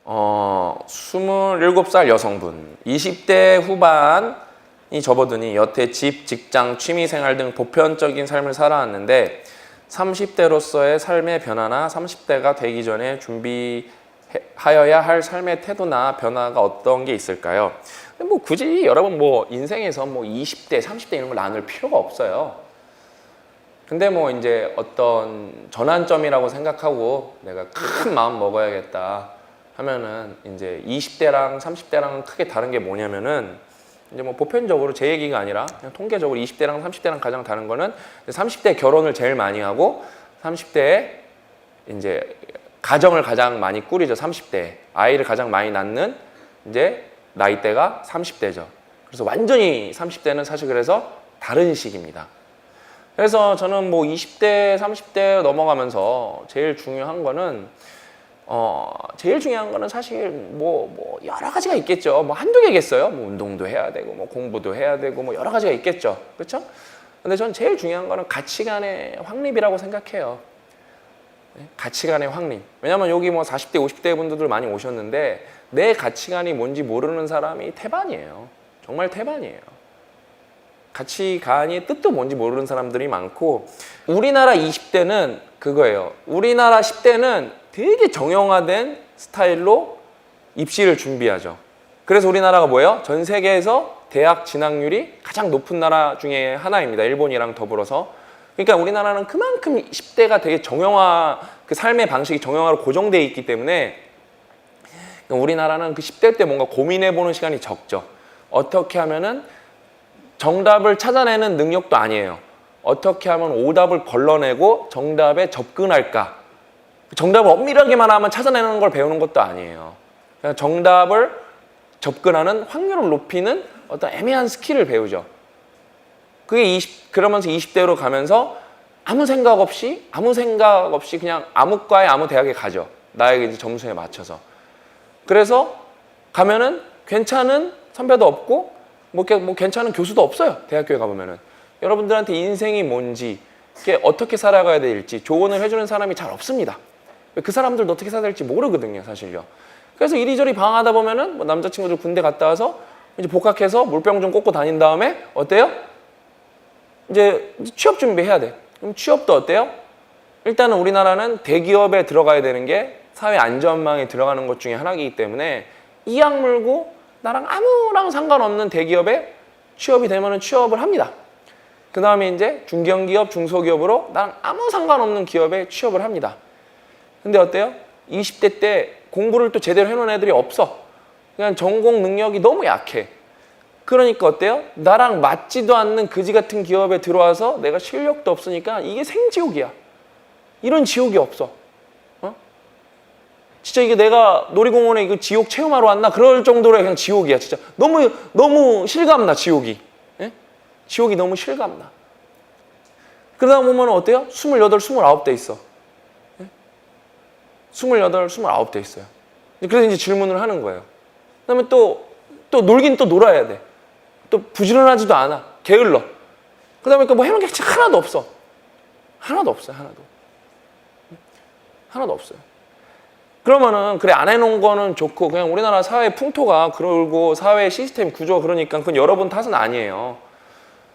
27살 여성분, 20대 후반이 접어드니 여태 집, 직장, 취미생활 등 보편적인 삶을 살아왔는데 30대로서의 삶의 변화나 30대가 되기 전에 준비하여야 할 삶의 태도나 변화가 어떤 게 있을까요? 뭐 굳이 여러분 뭐 인생에서 뭐 20대, 30대 이런 걸 나눌 필요가 없어요. 근데 뭐 이제 어떤 전환점이라고 생각하고 내가 큰 마음 먹어야겠다 하면은 이제 20대랑 30대랑 크게 다른 게 뭐냐면은 이제 뭐 보편적으로 제 얘기가 아니라 그냥 통계적으로 20대랑 30대랑 가장 다른 거는 30대 결혼을 제일 많이 하고 30대에 이제 가정을 가장 많이 꾸리죠. 30대 아이를 가장 많이 낳는 이제 나이대가 30대죠. 그래서 완전히 30대는 사실 그래서 다른 시기입니다. 그래서 저는 뭐 20대, 30대 넘어가면서 제일 중요한 거는 사실 뭐 여러 가지가 있겠죠. 뭐 한두 개겠어요. 뭐 운동도 해야 되고 뭐 공부도 해야 되고 뭐 여러 가지가 있겠죠. 그렇죠? 근데 전 제일 중요한 거는 가치관의 확립이라고 생각해요. 가치관의 확립. 왜냐면 여기 뭐 40대, 50대 분들도 많이 오셨는데 내 가치관이 뭔지 모르는 사람이 태반이에요. 정말 태반이에요. 가치관이 뜻도 뭔지 모르는 사람들이 많고 우리나라 20대는 그거예요. 우리나라 10대는 되게 정형화된 스타일로 입시를 준비하죠. 그래서 우리나라가 뭐예요? 전 세계에서 대학 진학률이 가장 높은 나라 중에 하나입니다. 일본이랑 더불어서. 그러니까 우리나라는 그만큼 10대가 되게 정형화, 그 삶의 방식이 정형화로 고정되어 있기 때문에 우리나라는 그 10대 때 뭔가 고민해보는 시간이 적죠. 어떻게 하면은 정답을 찾아내는 능력도 아니에요. 어떻게 하면 오답을 걸러내고 정답에 접근할까? 정답을 엄밀하게만 하면 찾아내는 걸 배우는 것도 아니에요. 그냥 정답을 접근하는 확률을 높이는 어떤 애매한 스킬을 배우죠. 그게 그러면서 20대로 가면서 아무 생각 없이 그냥 아무 과에 아무 대학에 가죠. 나에게 이제 점수에 맞춰서. 그래서 가면은 괜찮은 선배도 없고 뭐 괜찮은 교수도 없어요. 대학교에 가보면은. 여러분들한테 인생이 뭔지, 어떻게 살아가야 될지 조언을 해주는 사람이 잘 없습니다. 그 사람들도 어떻게 살아야 될지 모르거든요, 사실요. 그래서 이리저리 방황하다 보면은 뭐 남자친구들 군대 갔다 와서 이제 복학해서 물병 좀 꽂고 다닌 다음에 어때요? 이제 취업 준비해야 돼. 그럼 취업도 어때요? 일단은 우리나라는 대기업에 들어가야 되는 게 사회 안전망에 들어가는 것 중에 하나이기 때문에 이 약 물고 나랑 아무랑 상관없는 대기업에 취업이 되면은 취업을 합니다. 그 다음에 이제 중견기업, 중소기업으로 나랑 아무 상관없는 기업에 취업을 합니다. 근데 어때요? 20대 때 공부를 또 제대로 해놓은 애들이 없어. 그냥 전공 능력이 너무 약해. 그러니까 어때요? 나랑 맞지도 않는 그지 같은 기업에 들어와서 내가 실력도 없으니까 이게 생지옥이야. 이런 지옥이 없어. 진짜 이게 내가 놀이공원에 이거 지옥 체험하러 왔나? 그럴 정도로 그냥 지옥이야. 진짜 너무 실감나, 지옥이. 예? 지옥이 너무 실감나. 그러다 보면 어때요? 28, 29대 있어. 예? 28, 29대 있어요. 그래서 이제 질문을 하는 거예요. 그 다음에 또 놀긴 또 놀아야 돼. 또 부지런하지도 않아. 게을러. 그 다음에 뭐 해놓은 게 하나도 없어. 하나도 없어요. 하나도 없어요. 그러면은 그래 안 해놓은 거는 좋고 그냥 우리나라 사회 풍토가 그러고 사회 시스템 구조가 그러니까 그건 여러분 탓은 아니에요.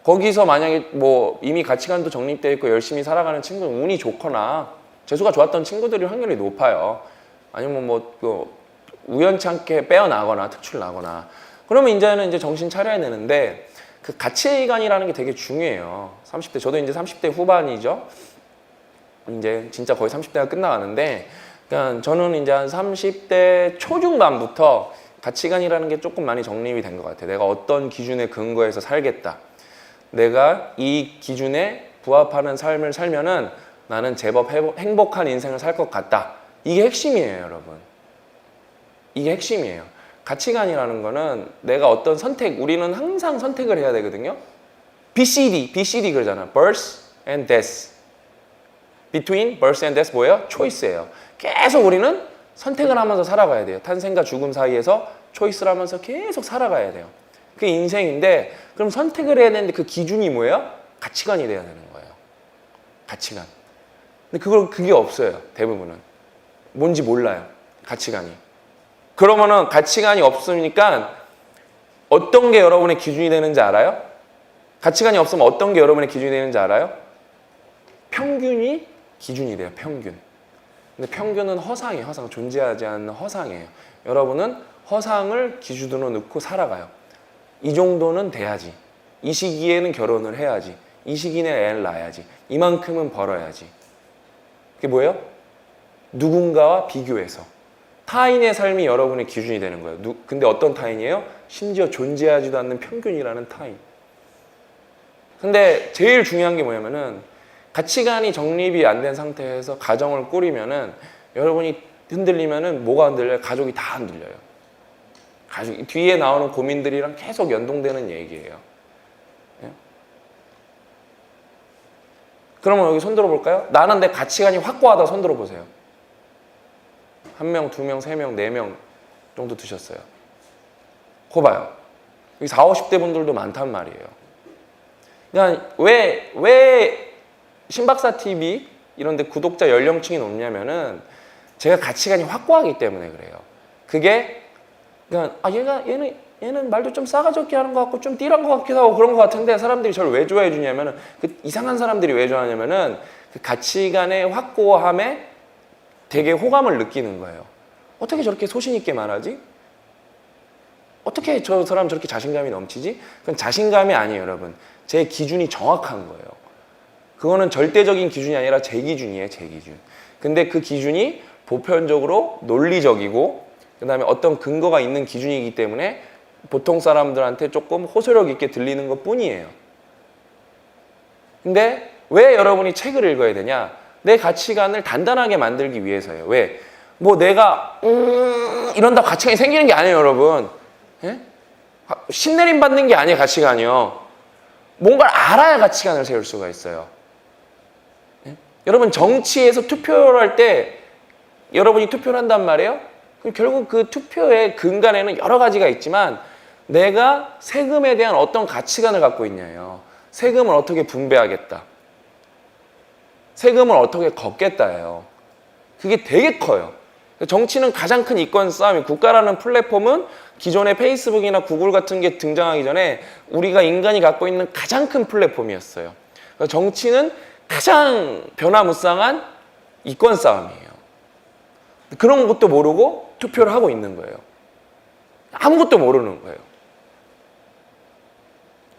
거기서 만약에 뭐 이미 가치관도 정립되어 있고 열심히 살아가는 친구는 운이 좋거나 재수가 좋았던 친구들이 확률이 높아요. 아니면 뭐 우연치 않게 빼어나거나 특출나거나 그러면 이제 정신 차려야 되는데 그 가치관이라는 게 되게 중요해요. 30대 저도 이제 30대 후반이죠. 이제 진짜 거의 30대가 끝나가는데 그러니까 저는 이제 한 30대 초중반부터 가치관이라는 게 조금 많이 정립이 된 것 같아요. 내가 어떤 기준에 근거해서 살겠다. 내가 이 기준에 부합하는 삶을 살면은 나는 제법 행복한 인생을 살 것 같다. 이게 핵심이에요, 여러분. 이게 핵심이에요. 가치관이라는 거는 내가 어떤 선택, 우리는 항상 선택을 해야 되거든요. BCD 그러잖아. birth and death. between birth and death 뭐예요? 초이스예요. 계속 우리는 선택을 하면서 살아가야 돼요. 탄생과 죽음 사이에서 초이스를 하면서 계속 살아가야 돼요. 그게 인생인데 그럼 선택을 해야 되는데 그 기준이 뭐예요? 가치관이 돼야 되는 거예요. 가치관. 근데 그게 없어요. 대부분은. 뭔지 몰라요. 가치관이. 그러면은 가치관이 없으니까 어떤 게 여러분의 기준이 되는지 알아요? 가치관이 없으면 어떤 게 여러분의 기준이 되는지 알아요? 평균이 기준이 돼요. 평균. 근데 평균은 허상이에요. 허상. 존재하지 않는 허상이에요. 여러분은 허상을 기준으로 넣고 살아가요. 이 정도는 돼야지. 이 시기에는 결혼을 해야지. 이 시기는 애를 낳아야지. 이만큼은 벌어야지. 그게 뭐예요? 누군가와 비교해서. 타인의 삶이 여러분의 기준이 되는 거예요. 근데 어떤 타인이에요? 심지어 존재하지도 않는 평균이라는 타인. 근데 제일 중요한 게 뭐냐면은 가치관이 정립이 안 된 상태에서 가정을 꾸리면은 여러분이 흔들리면은 뭐가 흔들려요? 가족이 다 흔들려요. 가족 뒤에 나오는 고민들이랑 계속 연동되는 얘기예요. 예? 그러면 여기 손 들어볼까요? 나는 내 가치관이 확고하다. 손 들어보세요. 1명, 2명, 3명, 4명 정도 드셨어요. 거 봐요. 여기 40, 50대 분들도 많단 말이에요. 그러니까 왜 신박사 TV 이런 데 구독자 연령층이 높냐면은 제가 가치관이 확고하기 때문에 그래요. 그게 그러니까 얘는 말도 좀 싸가지 없게 하는 것 같고 좀 띠란 것 같기도 하고 그런 것 같은데 사람들이 저를 왜 좋아해 주냐면은 그 이상한 사람들이 왜 좋아하냐면은 그 가치관의 확고함에 되게 호감을 느끼는 거예요. 어떻게 저렇게 소신 있게 말하지? 어떻게 저 사람 저렇게 자신감이 넘치지? 그건 자신감이 아니에요, 여러분. 제 기준이 정확한 거예요. 그거는 절대적인 기준이 아니라 제 기준이에요, 제 기준. 근데 그 기준이 보편적으로 논리적이고 그다음에 어떤 근거가 있는 기준이기 때문에 보통 사람들한테 조금 호소력 있게 들리는 것 뿐이에요. 근데 왜 여러분이 책을 읽어야 되냐? 내 가치관을 단단하게 만들기 위해서예요. 왜? 뭐 내가 이런다고 가치관이 생기는 게 아니에요, 여러분. 예? 신내림 받는 게 아니에요, 가치관이요. 뭔가를 알아야 가치관을 세울 수가 있어요. 예? 여러분 정치에서 투표를 할 때 여러분이 투표를 한단 말이에요. 그럼 결국 그 투표의 근간에는 여러 가지가 있지만 내가 세금에 대한 어떤 가치관을 갖고 있냐예요. 세금을 어떻게 분배하겠다. 세금을 어떻게 걷겠다예요. 그게 되게 커요. 정치는 가장 큰 이권 싸움이 국가라는 플랫폼은 기존의 페이스북이나 구글 같은 게 등장하기 전에 우리가 인간이 갖고 있는 가장 큰 플랫폼이었어요. 정치는 가장 변화무쌍한 이권 싸움이에요. 그런 것도 모르고 투표를 하고 있는 거예요. 아무것도 모르는 거예요.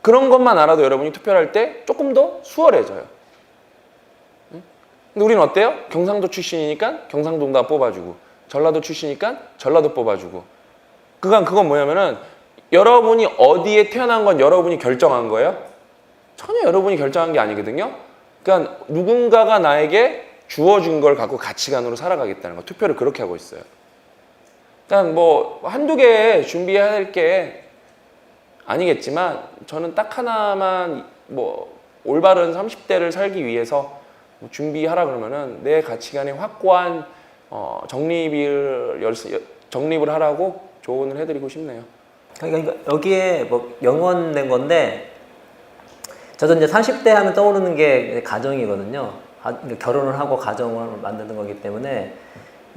그런 것만 알아도 여러분이 투표를 할 때 조금 더 수월해져요. 근데 우리는 어때요? 경상도 출신이니까 경상도 응답 뽑아주고 전라도 출신이니까 전라도 뽑아주고 그건 뭐냐면은 여러분이 어디에 태어난 건 여러분이 결정한 거예요? 전혀 여러분이 결정한 게 아니거든요. 그러니까 누군가가 나에게 주어준 걸 갖고 가치관으로 살아가겠다는 거. 투표를 그렇게 하고 있어요. 그냥 뭐 한두 개 준비해야 할 게 아니겠지만 저는 딱 하나만 뭐 올바른 30대를 살기 위해서 준비하라 그러면은 내 가치관에 확고한 정립을 하라고 조언을 해드리고 싶네요. 그러니까 여기에 뭐 영원된 건데 저도 이제 30대 하면 떠오르는 게 가정이거든요. 결혼을 하고 가정을 만드는 거기 때문에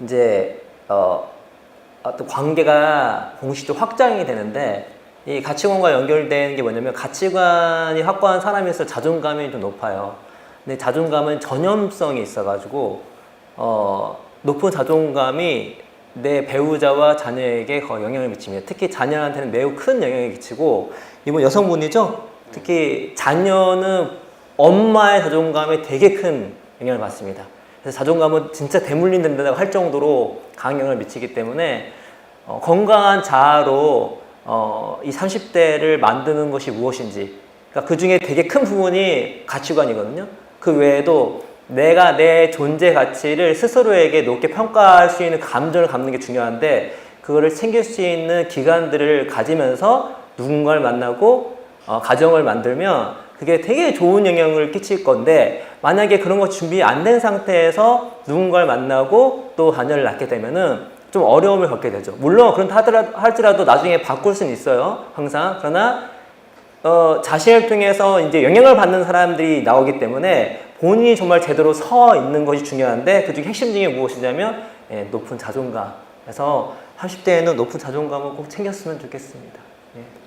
이제 어떤 관계가 공식적으로 확장이 되는데 이 가치관과 연결되는 게 뭐냐면 가치관이 확고한 사람일수록 자존감이 좀 높아요. 근데 자존감은 전염성이 있어가지고 높은 자존감이 내 배우자와 자녀에게 거의 영향을 미칩니다. 특히 자녀한테는 매우 큰 영향을 미치고 이번 여성분이죠. 특히 자녀는 엄마의 자존감에 되게 큰 영향을 받습니다. 그래서 자존감은 진짜 대물림된다고 할 정도로 강한 영향을 미치기 때문에 건강한 자아로 이 30대를 만드는 것이 무엇인지 그러니까 그 중에 되게 큰 부분이 가치관이거든요. 그 외에도 내가 내 존재 가치를 스스로에게 높게 평가할 수 있는 감정을 갖는 게 중요한데 그거를 챙길 수 있는 기간들을 가지면서 누군가를 만나고 가정을 만들면 그게 되게 좋은 영향을 끼칠 건데 만약에 그런 거 준비 안 된 상태에서 누군가를 만나고 또 자녀를 낳게 되면은 좀 어려움을 겪게 되죠. 물론 그렇다 할지라도 나중에 바꿀 수는 있어요. 항상. 그러나 자신을 통해서 이제 영향을 받는 사람들이 나오기 때문에 본인이 정말 제대로 서 있는 것이 중요한데 그 중에 핵심적인 게 무엇이냐면 높은 자존감. 그래서 30대에는 높은 자존감을 꼭 챙겼으면 좋겠습니다. 예.